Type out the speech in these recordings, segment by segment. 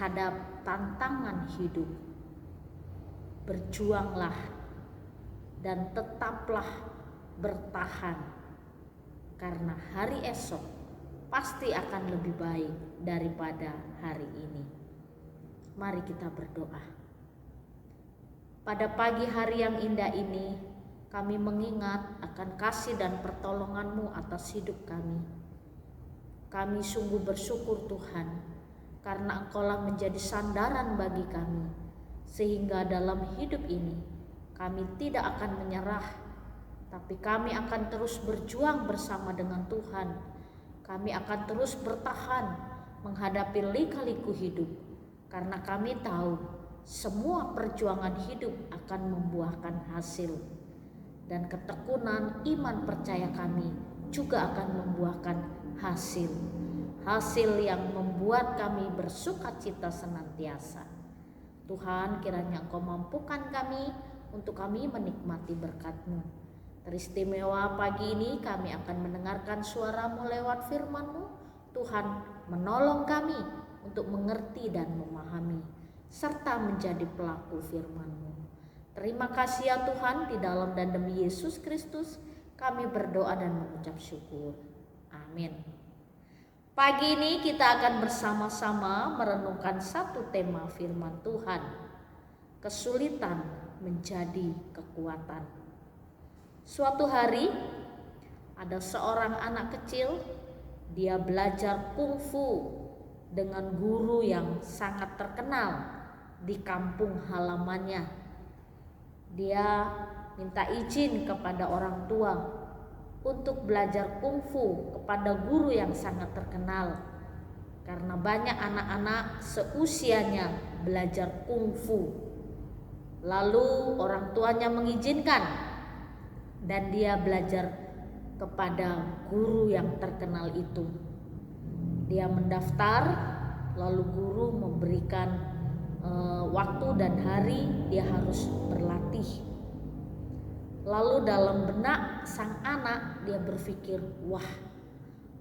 terhadap tantangan hidup. Berjuanglah dan tetaplah bertahan, karena hari esok pasti akan lebih baik daripada hari ini. Mari kita berdoa. Pada pagi hari yang indah ini, kami mengingat akan kasih dan pertolongan-Mu atas hidup kami. Kami sungguh bersyukur Tuhan, karena Engkau-lah menjadi sandaran bagi kami, sehingga dalam hidup ini kami tidak akan menyerah, tapi kami akan terus berjuang bersama dengan Tuhan. Kami akan terus bertahan menghadapi lika-liku hidup, karena kami tahu semua perjuangan hidup akan membuahkan hasil, dan ketekunan iman percaya kami juga akan membuahkan hasil yang membuat kami bersukacita senantiasa. Tuhan, kiranya Engkau mampukan kami untuk kami menikmati berkat-Mu. Teristimewa pagi ini kami akan mendengarkan suara-Mu lewat firman-Mu. Tuhan, menolong kami untuk mengerti dan memahami, serta menjadi pelaku firman-Mu. Terima kasih ya Tuhan, di dalam dan demi Yesus Kristus kami berdoa dan mengucap syukur. Amin. Pagi ini kita akan bersama-sama merenungkan satu tema firman Tuhan. Kesulitan menjadi kekuatan. Suatu hari ada seorang anak kecil, dia belajar kungfu dengan guru yang sangat terkenal di kampung halamannya. Dia minta izin kepada orang tua untuk belajar kungfu kepada guru yang sangat terkenal, karena banyak anak-anak seusianya belajar kungfu. Lalu orang tuanya mengizinkan dan dia belajar kepada guru yang terkenal itu. Dia mendaftar, lalu guru memberikan waktu dan hari dia harus berlatih. Lalu dalam benak sang anak dia berpikir, wah,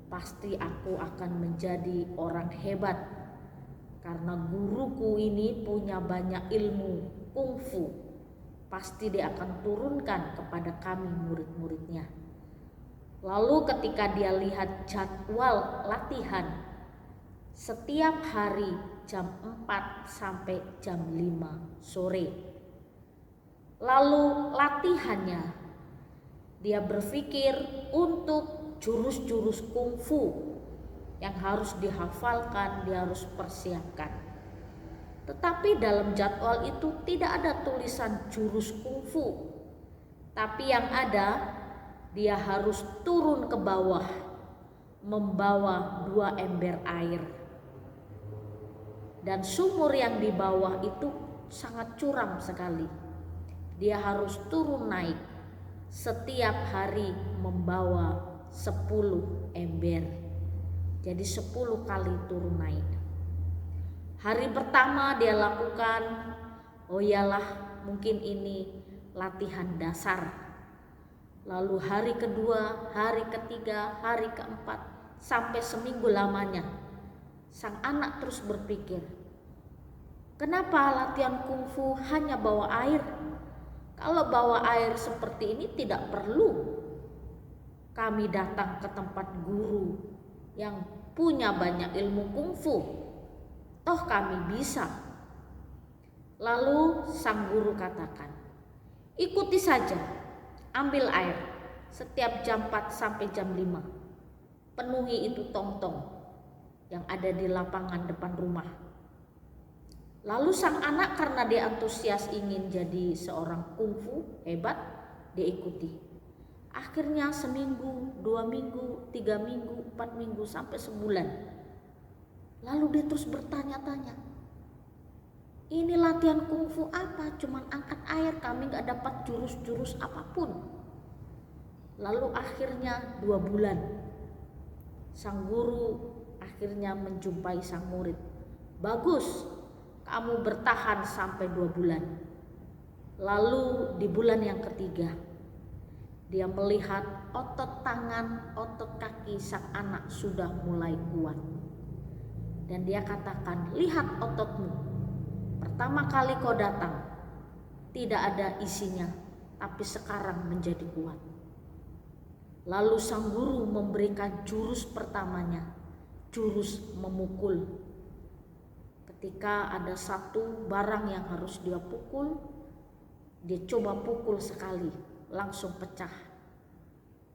pasti aku akan menjadi orang hebat, karena guruku ini punya banyak ilmu kungfu. Pasti dia akan turunkan kepada kami murid-muridnya. Lalu ketika dia lihat jadwal latihan, setiap hari jam 4 sampai jam 5 sore. Lalu latihannya, dia berpikir untuk jurus-jurus kungfu yang harus dihafalkan, dia harus persiapkan. Tetapi dalam jadwal itu tidak ada tulisan jurus kungfu, tapi yang ada dia harus turun ke bawah membawa 2 ember air. Dan sumur yang di bawah itu sangat curam sekali. Dia harus turun naik setiap hari membawa 10 ember. Jadi 10 kali turun naik. Hari pertama dia lakukan, oh iyalah mungkin ini latihan dasar. Lalu hari kedua, hari ketiga, hari keempat, sampai seminggu lamanya. Sang anak terus berpikir, kenapa latihan kungfu hanya bawa air? Kalau bawa air seperti ini tidak perlu kami datang ke tempat guru yang punya banyak ilmu kungfu. Toh kami bisa. Lalu sang guru katakan, ikuti saja, ambil air setiap jam 4 sampai jam 5. Penuhi itu tong-tong yang ada di lapangan depan rumah. Lalu sang anak karena dia antusias ingin jadi seorang kungfu hebat, dia ikuti. Akhirnya seminggu, 2 minggu, 3 minggu, 4 minggu, sampai sebulan. Lalu dia terus bertanya-tanya, ini latihan kungfu apa? Cuman angkat air, kami gak dapat jurus-jurus apapun. Lalu akhirnya 2 bulan, sang guru akhirnya menjumpai sang murid. Bagus, kamu bertahan sampai 2 bulan. Lalu di bulan yang ketiga, dia melihat otot tangan, otot kaki sang anak sudah mulai kuat. Dan dia katakan, lihat ototmu. Pertama kali kau datang, tidak ada isinya, tapi sekarang menjadi kuat. Lalu sang guru memberikan jurus pertamanya, jurus memukul. Ketika ada satu barang yang harus dia pukul, dia coba pukul sekali, langsung pecah.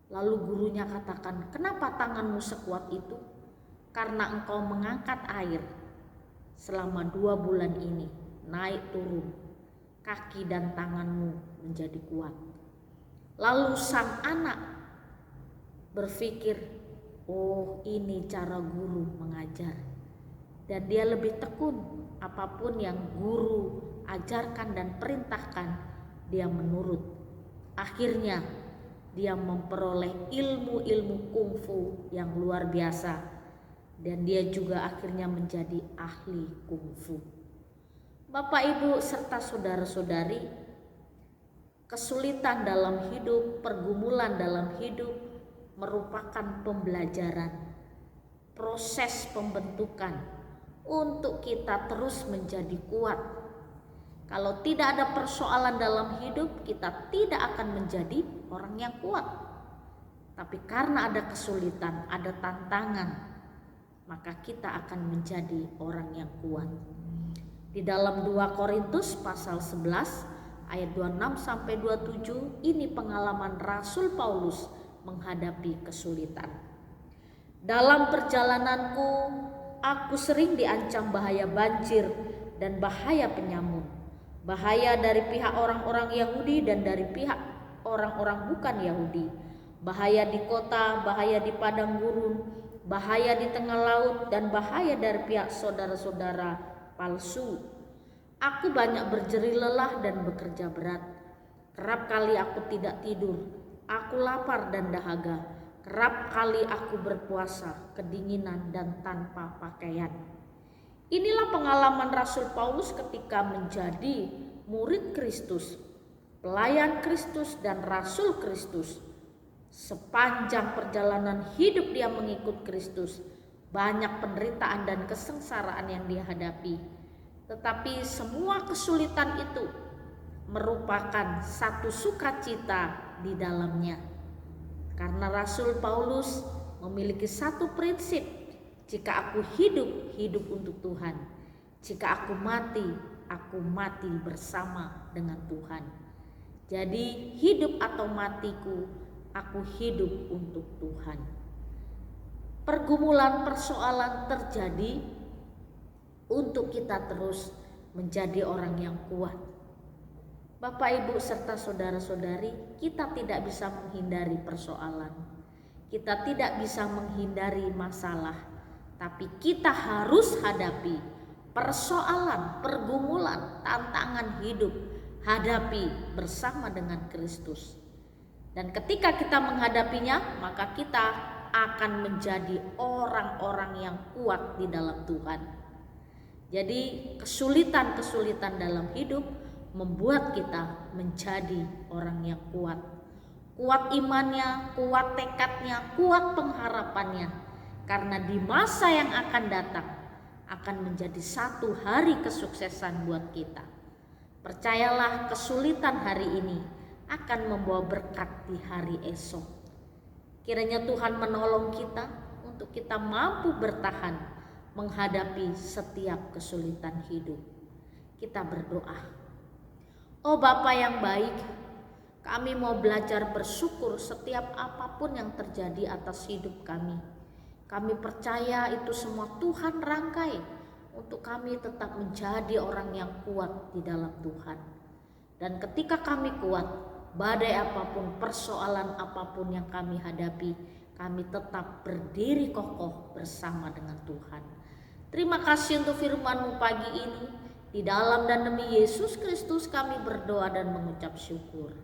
Lalu gurunya katakan, kenapa tanganmu sekuat itu? Karena engkau mengangkat air selama 2 bulan ini, naik turun, kaki dan tanganmu menjadi kuat. Lalu sang anak berpikir, oh ini cara guru mengajar. Dan dia lebih tekun, apapun yang guru ajarkan dan perintahkan, dia menurut. Akhirnya dia memperoleh ilmu-ilmu kungfu yang luar biasa. Dan dia juga akhirnya menjadi ahli kungfu. Bapak, Ibu, serta saudara-saudari, kesulitan dalam hidup, pergumulan dalam hidup merupakan pembelajaran, proses pembentukan untuk kita terus menjadi kuat. Kalau tidak ada persoalan dalam hidup, kita tidak akan menjadi orang yang kuat. Tapi karena ada kesulitan, ada tantangan, maka kita akan menjadi orang yang kuat. Di dalam 2 Korintus pasal 11 ayat 26 sampai 27, ini pengalaman Rasul Paulus menghadapi kesulitan. Dalam perjalananku, aku sering diancam bahaya banjir dan bahaya penyamun. Bahaya dari pihak orang-orang Yahudi dan dari pihak orang-orang bukan Yahudi. Bahaya di kota, bahaya di padang gurun, bahaya di tengah laut, dan bahaya dari pihak saudara-saudara palsu. Aku banyak berjerih lelah dan bekerja berat. Kerap kali aku tidak tidur. Aku lapar dan dahaga. Kerap kali aku berpuasa, kedinginan dan tanpa pakaian. Inilah pengalaman Rasul Paulus ketika menjadi murid Kristus, pelayan Kristus dan Rasul Kristus. Sepanjang perjalanan hidup dia mengikut Kristus, banyak penderitaan dan kesengsaraan yang dia hadapi. Tetapi semua kesulitan itu merupakan satu sukacita di dalamnya. Karena Rasul Paulus memiliki satu prinsip, jika aku hidup, hidup untuk Tuhan. Jika aku mati bersama dengan Tuhan. Jadi hidup atau matiku, aku hidup untuk Tuhan. Pergumulan, persoalan terjadi untuk kita terus menjadi orang yang kuat. Bapak, Ibu, serta saudara-saudari, kita tidak bisa menghindari persoalan. Kita tidak bisa menghindari masalah, tapi kita harus hadapi persoalan, pergumulan, tantangan hidup, hadapi bersama dengan Kristus. Dan ketika kita menghadapinya, maka kita akan menjadi orang-orang yang kuat di dalam Tuhan. Jadi kesulitan-kesulitan dalam hidup membuat kita menjadi orang yang kuat. Kuat imannya, kuat tekadnya, kuat pengharapannya. Karena di masa yang akan datang akan menjadi satu hari kesuksesan buat kita. Percayalah, kesulitan hari ini akan membawa berkat di hari esok. Kiranya Tuhan menolong kita untuk kita mampu bertahan menghadapi setiap kesulitan hidup. Kita berdoa. Oh Bapa yang baik, kami mau belajar bersyukur setiap apapun yang terjadi atas hidup kami. Kami percaya itu semua Tuhan rangkai untuk kami tetap menjadi orang yang kuat di dalam Tuhan. Dan ketika kami kuat, badai apapun, persoalan apapun yang kami hadapi, kami tetap berdiri kokoh bersama dengan Tuhan. Terima kasih untuk firman-Mu pagi ini. Di dalam dan demi Yesus Kristus kami berdoa dan mengucap syukur.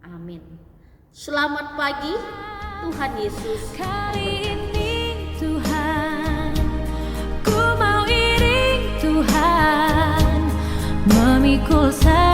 Amin. Selamat pagi, Tuhan Yesus. Kali ini Tuhan, ku mau iring Tuhan, memikul saya.